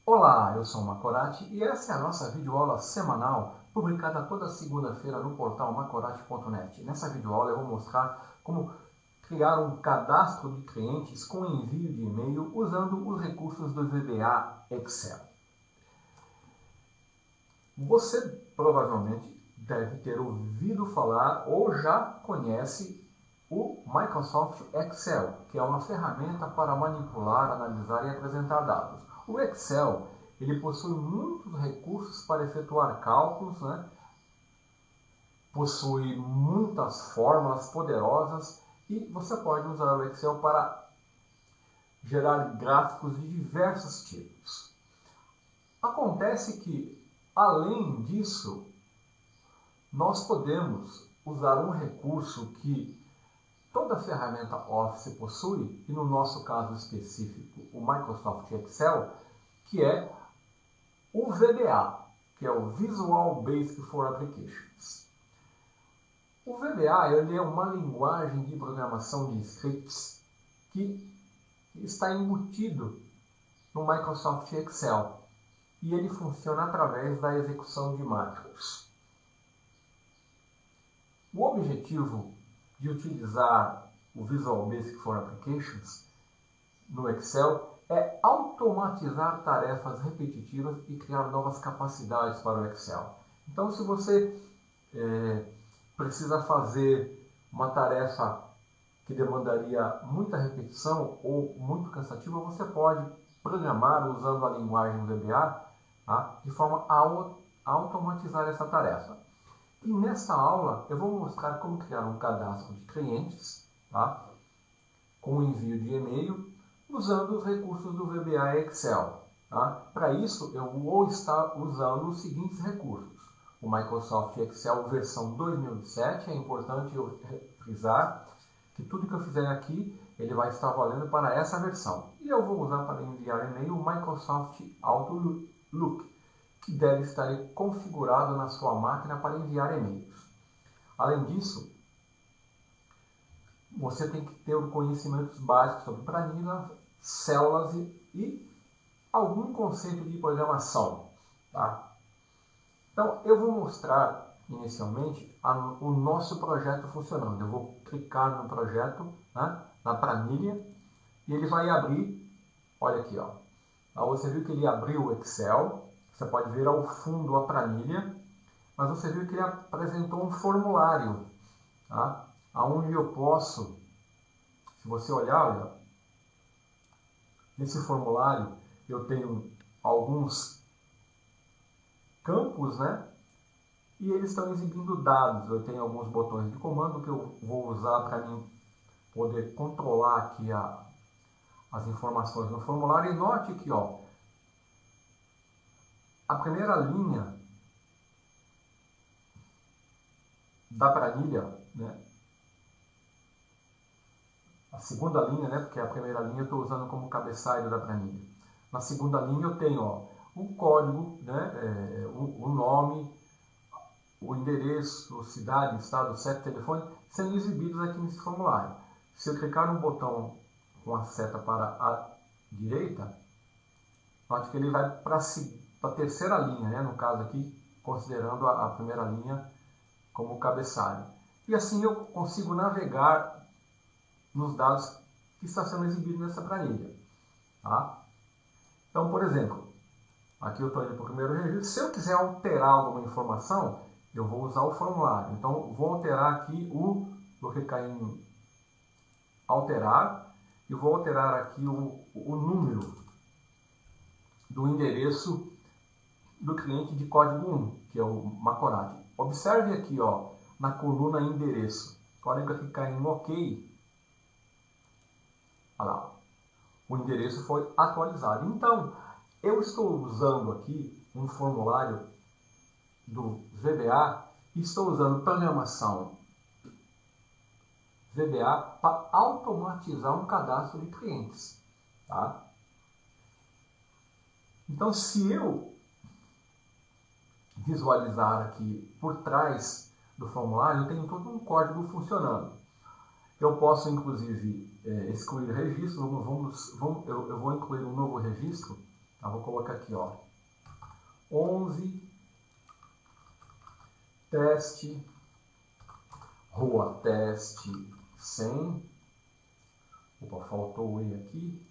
Olá, eu sou o Macorati e essa é a nossa videoaula semanal, publicada toda segunda-feira no portal macorati.net. Nessa videoaula eu vou mostrar como criar um cadastro de clientes com envio de e-mail usando os recursos do VBA Excel. Você provavelmente deve ter ouvido falar ou já conhece o Microsoft Excel, que é uma ferramenta para manipular, analisar e apresentar dados. O Excel ele possui muitos recursos para efetuar cálculos, possui muitas fórmulas poderosas e você pode usar o Excel para gerar gráficos de diversos tipos. Acontece que, além disso, nós podemos usar um recurso que toda ferramenta Office possui, e no nosso caso específico, o Microsoft Excel, que é o VBA, que é o Visual Basic for Applications. O VBA ele é uma linguagem de programação de scripts que está embutido no Microsoft Excel e ele funciona através da execução de macros. O objetivo de utilizar o Visual Basic for Applications no Excel é automatizar tarefas repetitivas e criar novas capacidades para o Excel. Então, se você precisa fazer uma tarefa que demandaria muita repetição ou muito cansativa, você pode programar usando a linguagem VBA, de forma a automatizar essa tarefa. E nessa aula eu vou mostrar como criar um cadastro de clientes, com envio de e-mail, usando os recursos do VBA Excel. Para isso eu vou estar usando os seguintes recursos. O Microsoft Excel versão 2007, é importante eu frisar que tudo que eu fizer aqui ele vai estar valendo para essa versão. E eu vou usar para enviar e-mail o Microsoft Outlook, que deve estar configurado na sua máquina para enviar e-mails. Além disso, você tem que ter conhecimentos básicos sobre planilhas, células e algum conceito de programação. Então, eu vou mostrar inicialmente o nosso projeto funcionando. Eu vou clicar no projeto, na planilha, e ele vai abrir. Olha aqui, você viu que ele abriu o Excel. Você pode ver ao fundo a planilha, mas você viu que ele apresentou um formulário, onde eu posso, se você olhar, nesse formulário eu tenho alguns campos, e eles estão exibindo dados. Eu tenho alguns botões de comando que eu vou usar para mim poder controlar aqui as informações no formulário. E note que, a primeira linha da planilha, a segunda linha, porque a primeira linha eu estou usando como cabeçalho da planilha. Na segunda linha eu tenho o código, o nome, o endereço, cidade, estado, CEP, telefone, sendo exibidos aqui nesse formulário. Se eu clicar no botão com a seta para a direita, note que ele vai para a terceira linha, no caso aqui, considerando a primeira linha como cabeçalho. E assim eu consigo navegar nos dados que está sendo exibido nessa planilha. Então, por exemplo, aqui eu estou indo para o primeiro registro. Se eu quiser alterar alguma informação, eu vou usar o formulário. Então, vou alterar aqui vou clicar em alterar e vou alterar aqui o número do endereço do cliente de código 1, que é o Macorati. Observe aqui, na coluna endereço. Agora eu clicar em OK. Olha lá, o endereço foi atualizado. Então, eu estou usando aqui um formulário do VBA e estou usando programação VBA para automatizar um cadastro de clientes. Então, se eu visualizar aqui por trás do formulário, eu tenho todo um código funcionando. Eu posso, inclusive, excluir registro. Eu vou incluir um novo registro Eu vou colocar aqui, ó, 11, teste, rua teste 100, opa, faltou o E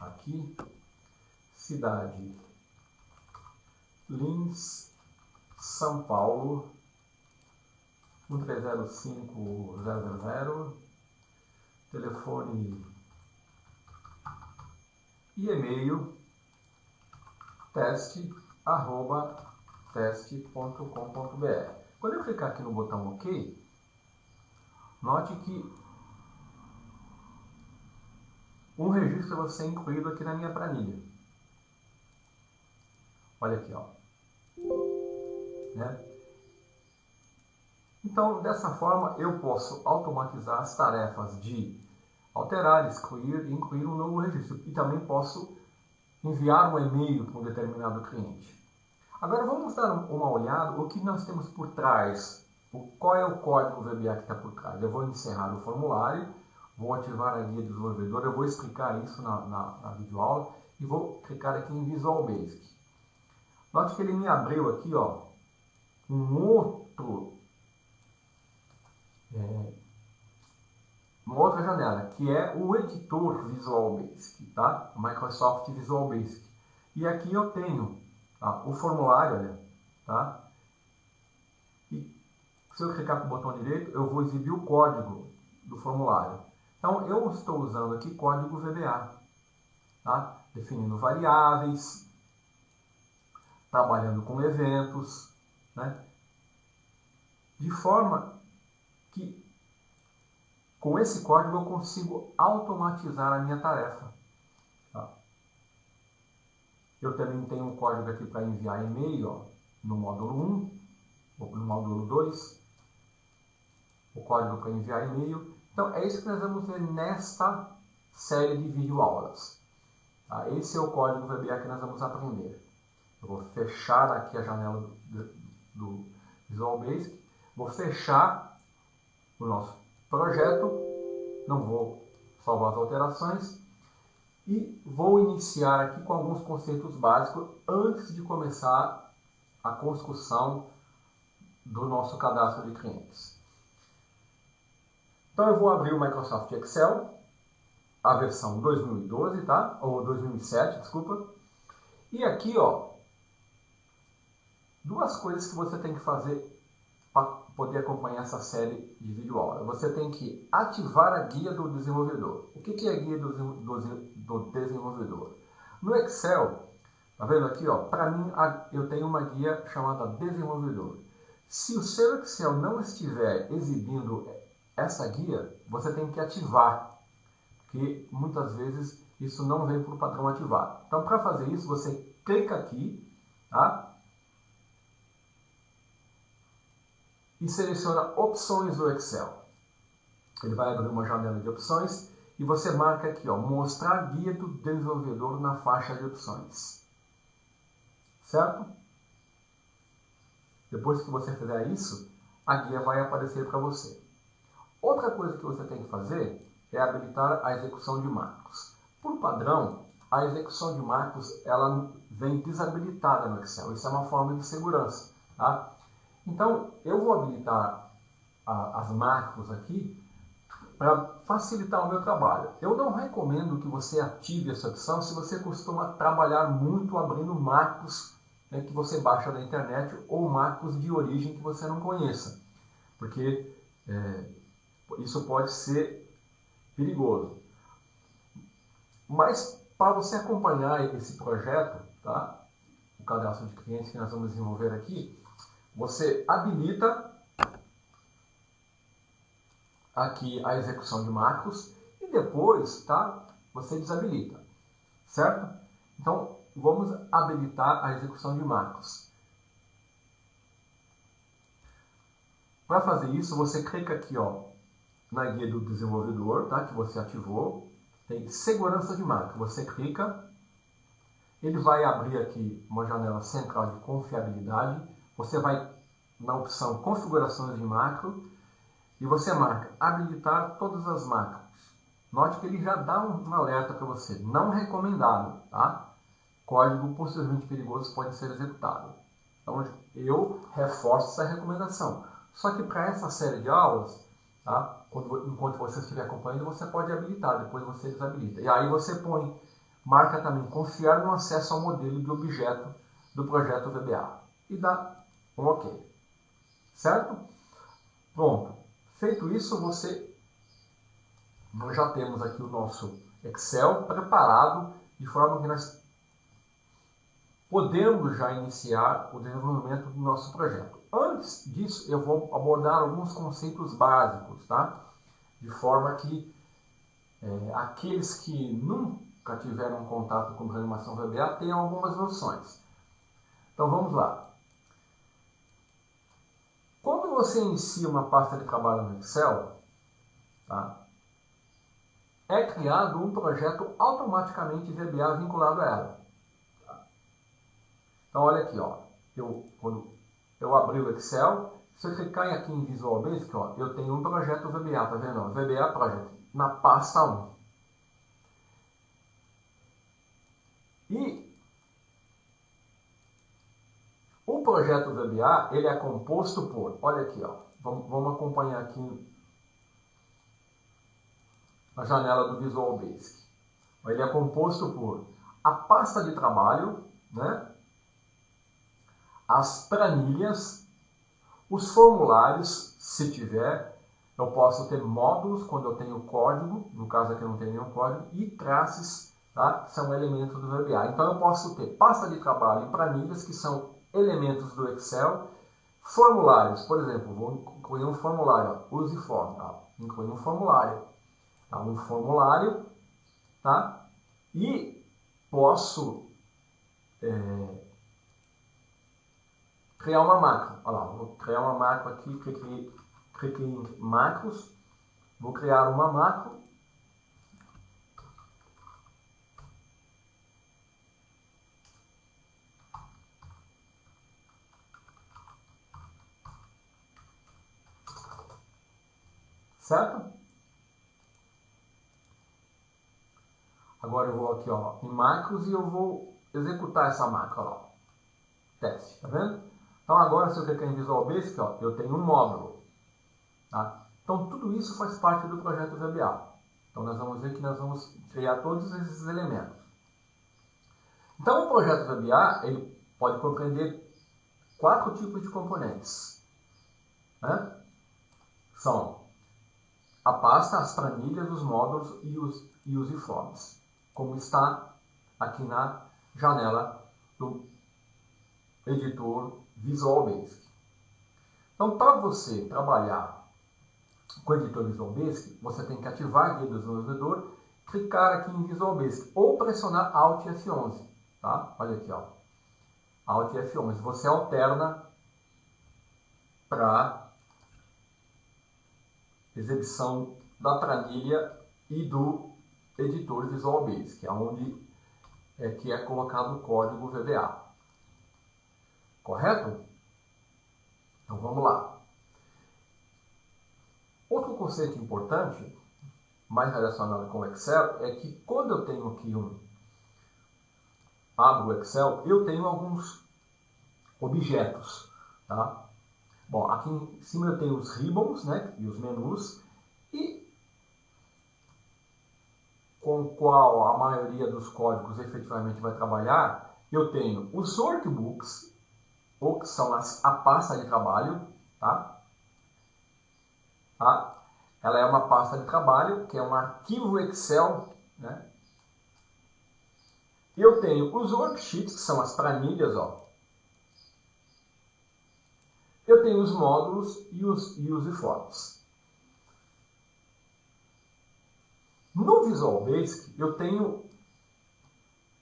aqui, cidade, Lins, São Paulo, 130500, telefone e e-mail teste@teste.com.br. Quando eu clicar aqui no botão OK, note que um registro vai ser incluído aqui na minha planilha. Olha aqui, ó. Né? Então, dessa forma, eu posso automatizar as tarefas de alterar, excluir e incluir um novo registro. E também posso enviar um e-mail para um determinado cliente. Agora vamos dar uma olhada o que nós temos por trás. Qual é o código VBA que está por trás? Eu vou encerrar o formulário, vou ativar a guia do desenvolvedor, eu vou explicar isso na videoaula e vou clicar aqui em Visual Basic. Note que ele me abriu aqui, ó, uma outra janela, que é o editor Visual Basic, tá? Microsoft Visual Basic. E aqui eu tenho, tá, o formulário, olha, tá? E se eu clicar com o botão direito, eu vou exibir o código do formulário. Então, eu estou usando aqui código VBA, tá? Definindo variáveis, trabalhando com eventos, né? De forma que com esse código eu consigo automatizar a minha tarefa. Tá? Eu também tenho um código aqui para enviar e-mail, ó, no módulo 1, ou no módulo 2, o código para enviar e-mail. Então é isso que nós vamos ver nesta série de videoaulas. Tá? Esse é o código VBA que nós vamos aprender. Eu vou fechar aqui a janela do Visual Basic, vou fechar o nosso projeto, não vou salvar as alterações e vou iniciar aqui com alguns conceitos básicos antes de começar a construção do nosso cadastro de clientes. Então eu vou abrir o Microsoft Excel, a versão 2012, tá? Ou 2007, desculpa. E aqui, ó, duas coisas que você tem que fazer para poder acompanhar essa série de videoaula. Você tem que ativar a guia do desenvolvedor. O que é a guia do desenvolvedor? No Excel, tá vendo aqui, ó? Para mim, eu tenho uma guia chamada desenvolvedor. Se o seu Excel não estiver exibindo essa guia, você tem que ativar, porque muitas vezes isso não vem por padrão ativado. Então, para fazer isso, você clica aqui, tá? E seleciona opções do Excel. Ele vai abrir uma janela de opções e você marca aqui, ó, mostrar guia do desenvolvedor na faixa de opções. Certo? Depois que você fizer isso, a guia vai aparecer para você. Outra coisa que você tem que fazer é habilitar a execução de macros. Por padrão, a execução de macros ela vem desabilitada no Excel. Isso é uma forma de segurança, tá? Então, eu vou habilitar as macros aqui para facilitar o meu trabalho. Eu não recomendo que você ative essa opção se você costuma trabalhar muito abrindo macros, né, que você baixa da internet ou macros de origem que você não conheça, porque isso pode ser perigoso. Mas, para você acompanhar esse projeto, tá, o cadastro de clientes que nós vamos desenvolver aqui, você habilita aqui a execução de macros e depois, tá, você desabilita, certo? Então, vamos habilitar a execução de macros. Para fazer isso, você clica aqui, ó, na guia do desenvolvedor, tá, que você ativou, tem segurança de macro, você clica, ele vai abrir aqui uma janela central de confiabilidade. Você vai na opção configurações de macro e você marca habilitar todas as macros note que ele já dá um alerta para você, não recomendado, tá? Código possivelmente perigoso pode ser executado. Então, eu reforço essa recomendação. Só que para essa série de aulas, tá? Enquanto você estiver acompanhando, você pode habilitar, depois você desabilita. E aí você marca também confiar no acesso ao modelo de objeto do projeto VBA. E dá um OK. Certo? Pronto. Feito isso, nós já temos aqui o nosso Excel preparado de forma que nós podemos já iniciar o desenvolvimento do nosso projeto. Antes disso, eu vou abordar alguns conceitos básicos, tá? De forma que aqueles que nunca tiveram contato com programação VBA tenham algumas noções. Então vamos lá. Quando você inicia uma pasta de trabalho no Excel, tá? É criado um projeto automaticamente VBA vinculado a ela. Então olha aqui, ó. Quando eu abri o Excel, se eu clicar aqui em Visual Basic, ó, eu tenho um projeto VBA, tá vendo? VBA Project, na pasta 1. E o projeto VBA, ele é composto por, olha aqui, ó, vamos acompanhar aqui na janela do Visual Basic. Ele é composto por a pasta de trabalho, né? As planilhas, os formulários, se tiver, eu posso ter módulos quando eu tenho código, no caso aqui eu não tenho nenhum código, e classes, tá? São elementos do VBA. Então eu posso ter pasta de trabalho e planilhas, que são elementos do Excel, formulários, por exemplo, vou incluir um formulário, use form, tá? Incluir um formulário, tá? Um formulário, tá? E posso criar uma macro. Olha lá, vou criar uma macro aqui, cliquei em macros, vou criar uma macro. Certo? Agora eu vou aqui, ó, em macros e eu vou executar essa macro, ó. Teste, tá vendo? Então agora se eu clicar em Visual Basic, ó, eu tenho um módulo. Tá? Então tudo isso faz parte do projeto VBA. Então nós vamos ver que nós vamos criar todos esses elementos. Então o projeto VBA, ele pode compreender 4 tipos de componentes. Né? São a pasta, as planilhas, os módulos e os informes, como está aqui na janela do editor Visual Basic. Então, para você trabalhar com o editor Visual Basic, você tem que ativar a guia do desenvolvedor, clicar aqui em Visual Basic ou pressionar Alt F11. Tá? Olha aqui, ó. Alt F11. Você alterna para exibição da planilha e do editor Visual Basic, que é onde que é colocado o código VBA. Correto? Então vamos lá. Outro conceito importante, mais relacionado com o Excel, é que quando eu tenho aqui abro o Excel, eu tenho alguns objetos, tá? Bom, aqui em cima eu tenho os ribbons, né, e os menus, e com o qual a maioria dos códigos efetivamente vai trabalhar, eu tenho os workbooks, ou que são a pasta de trabalho, tá? Ela é uma pasta de trabalho, que é um arquivo Excel, né? Eu tenho os worksheets, que são as planilhas, ó. Eu tenho os módulos e os informes. No Visual Basic, eu tenho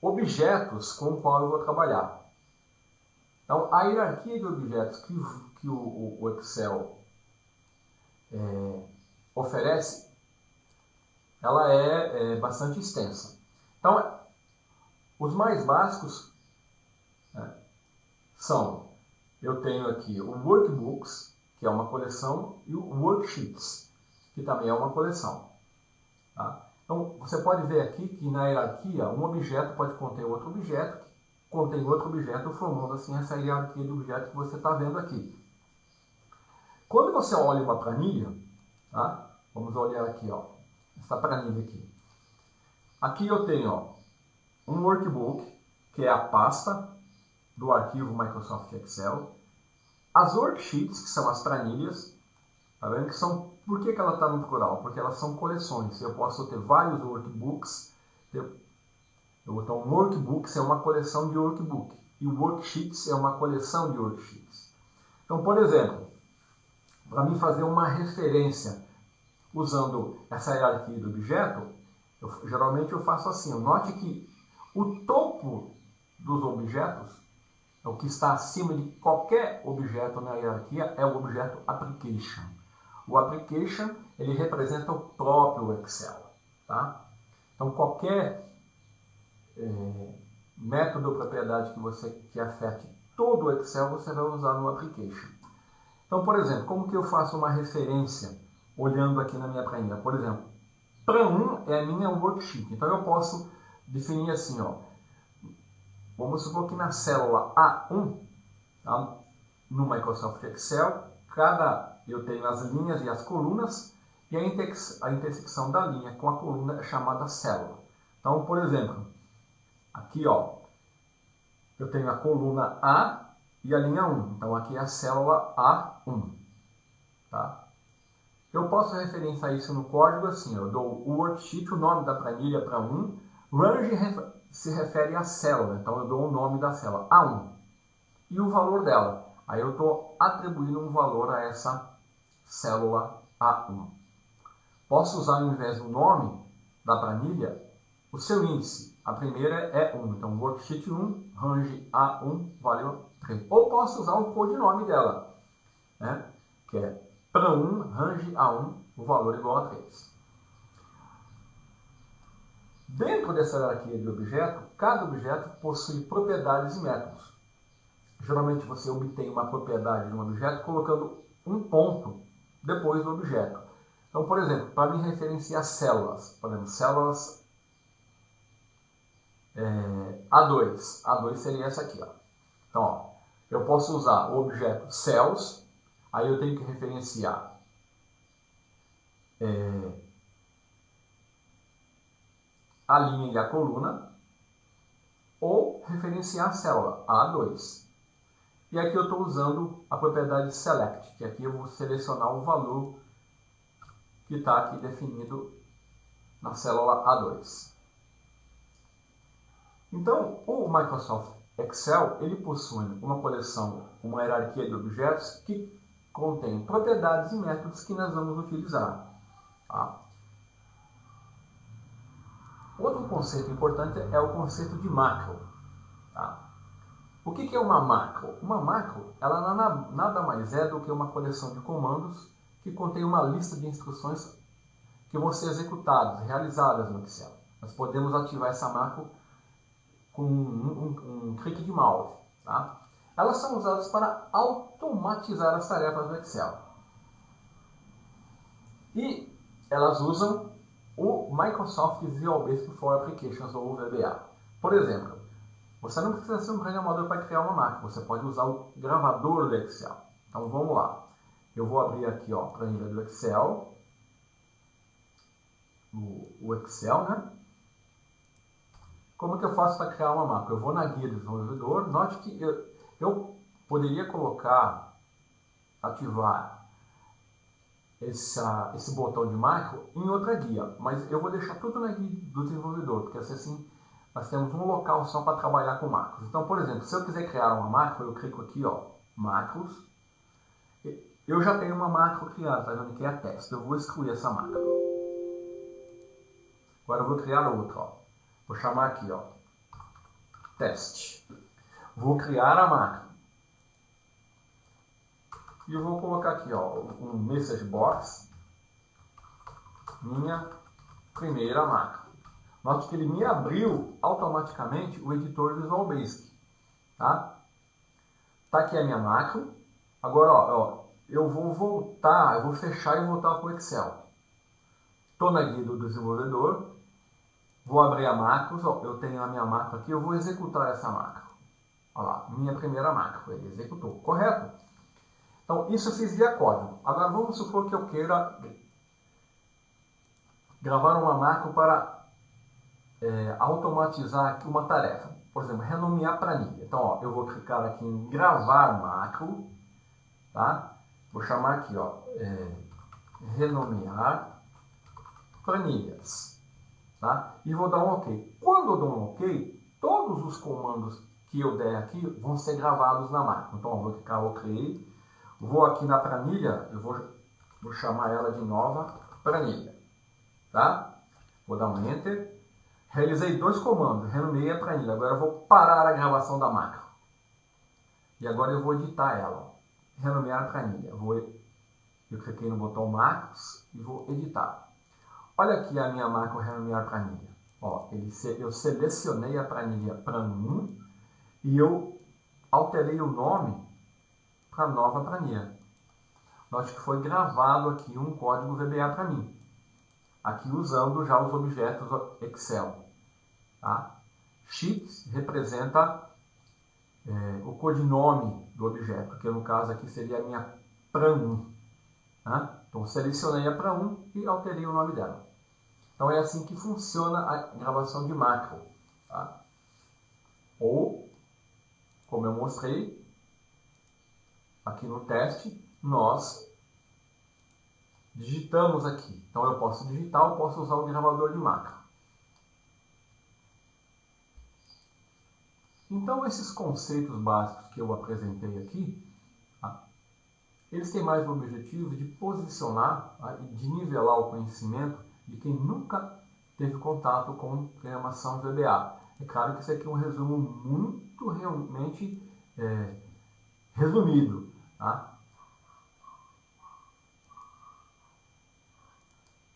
objetos com os quais eu vou trabalhar. Então, a hierarquia de objetos que o Excel oferece, ela é bastante extensa. Então, os mais básicos, né, são, eu tenho aqui o Workbooks, que é uma coleção, e o Worksheets, que também é uma coleção. Tá? Então, você pode ver aqui que na hierarquia, um objeto pode conter outro objeto, que contém outro objeto, formando assim essa hierarquia de objetos que você está vendo aqui. Quando você olha uma planilha, tá? Vamos olhar aqui, ó, essa planilha aqui. Aqui eu tenho, ó, um workbook, que é a pasta do arquivo Microsoft Excel. As worksheets, que são as planilhas, tá vendo que são... Por que ela está no plural? Porque elas são coleções. Eu posso ter vários workbooks. Então, workbooks é uma coleção de workbook. E worksheets é uma coleção de worksheets. Então, por exemplo, para mim fazer uma referência usando essa hierarquia do objeto, geralmente eu faço assim. Note que o topo dos objetos, o que está acima de qualquer objeto na hierarquia, é o objeto application. O application, ele representa o próprio Excel. Tá? Então, qualquer método ou propriedade que afete todo o Excel, você vai usar no application. Então, por exemplo, como que eu faço uma referência olhando aqui na minha planilha? Por exemplo, para 1 é a minha worksheet. Então, eu posso definir assim, ó. Vamos supor que na célula A1, tá, no Microsoft Excel, eu tenho as linhas e as colunas, e a intersecção da linha com a coluna é chamada célula. Então, por exemplo, aqui, ó, eu tenho a coluna A e a linha 1. Então, aqui é a célula A1. Tá? Eu posso referenciar isso no código assim, eu dou o worksheet, o nome da planilha para 1, range se refere à célula, então eu dou o nome da célula, A1, e o valor dela. Aí eu estou atribuindo um valor a essa célula A1. Posso usar, ao invés do nome da planilha, o seu índice. A primeira é 1, então worksheet 1, range A1, valeu 3. Ou posso usar o codinome dela, né? Que é para 1, range A1, o valor igual a 3. Dentro dessa hierarquia de objeto, cada objeto possui propriedades e métodos. Geralmente você obtém uma propriedade de um objeto colocando um ponto depois do objeto. Então, por exemplo, para me referenciar células, por exemplo, células A2. A2 seria essa aqui, ó. Então, ó, eu posso usar o objeto cells, aí eu tenho que referenciar a linha e a coluna, ou referenciar a célula, A2. E aqui eu estou usando a propriedade select, que aqui eu vou selecionar o valor que está aqui definido na célula A2. Então, o Microsoft Excel, ele possui uma coleção, uma hierarquia de objetos que contém propriedades e métodos que nós vamos utilizar. Tá? Outro conceito importante é o conceito de macro. Tá? O que é uma macro? Uma macro, ela nada mais é do que uma coleção de comandos que contém uma lista de instruções que vão ser executadas, realizadas no Excel. Nós podemos ativar essa macro com um clique de mouse. Tá? Elas são usadas para automatizar as tarefas do Excel. E elas usam o Microsoft Visual Basic for Applications, ou VBA. Por exemplo, você não precisa ser um programador para criar uma macro, você pode usar o gravador do Excel. Então vamos lá. Eu vou abrir aqui, ó, a planilha do Excel. O Excel, né? Como que eu faço para criar uma macro? Eu vou na guia do desenvolvedor. Note que eu poderia ativar esse botão de macro em outra guia, mas eu vou deixar tudo na guia do desenvolvedor, porque assim nós temos um local só para trabalhar com macros. Então, por exemplo, se eu quiser criar uma macro, eu clico aqui, ó, macros. Eu já tenho uma macro criada, tá vendo que é a teste. Eu vou excluir essa macro. Agora eu vou criar outra, ó. Vou chamar aqui, ó, teste. Vou criar a macro. E eu vou colocar aqui, ó, um message box, minha primeira macro. Note que ele me abriu automaticamente o editor Visual Basic. Tá? Tá aqui a minha macro. Agora, ó, eu vou fechar e voltar para o Excel. Estou na guia do desenvolvedor. Vou abrir a macro, eu tenho a minha macro aqui, eu vou executar essa macro. Olha lá, minha primeira macro, ele executou, correto? Então, isso eu fiz via código. Agora, vamos supor que eu queira gravar uma macro para automatizar aqui uma tarefa. Por exemplo, renomear planilha. Então, ó, eu vou clicar aqui em gravar macro, tá? Vou chamar aqui, ó, renomear planilhas, tá? E vou dar um OK. Quando eu dou um OK, todos os comandos que eu der aqui vão ser gravados na macro. Então, eu vou clicar OK, vou aqui na planilha, eu vou chamar ela de nova planilha, tá? Vou dar um Enter. Realizei 2 comandos, renomeei a planilha. Agora eu vou parar a gravação da macro. E agora eu vou editar ela. Renomear a planilha. Eu cliquei no botão macros e vou editar. Olha aqui a minha macro renomear planilha. Ó, eu selecionei a planilha Plan1 e eu alterei o nome para nova planilha. Note que foi gravado aqui um código VBA para mim. Aqui usando já os objetos Excel. Tá? Sheets representa o codinome do objeto, que no caso aqui seria a minha Plan1. Tá? Então selecionei a Plan1 e alterei o nome dela. Então é assim que funciona a gravação de macro. Tá? Ou, como eu mostrei aqui no teste, nós digitamos aqui. Então eu posso digitar, eu posso usar o gravador de macro. Então esses conceitos básicos que eu apresentei aqui, tá? Eles têm mais o objetivo de posicionar, tá? E de nivelar o conhecimento de quem nunca teve contato com programação VBA. É claro que isso aqui é um resumo muito realmente resumido. Tá?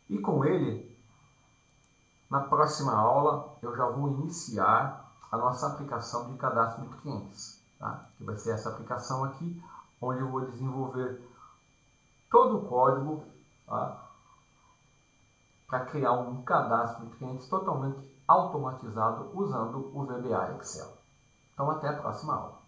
E com ele, na próxima aula, eu já vou iniciar a nossa aplicação de cadastro de clientes. Tá? Que vai ser essa aplicação aqui, onde eu vou desenvolver todo o código, tá? Para criar um cadastro de clientes totalmente automatizado usando o VBA Excel. Então, até a próxima aula.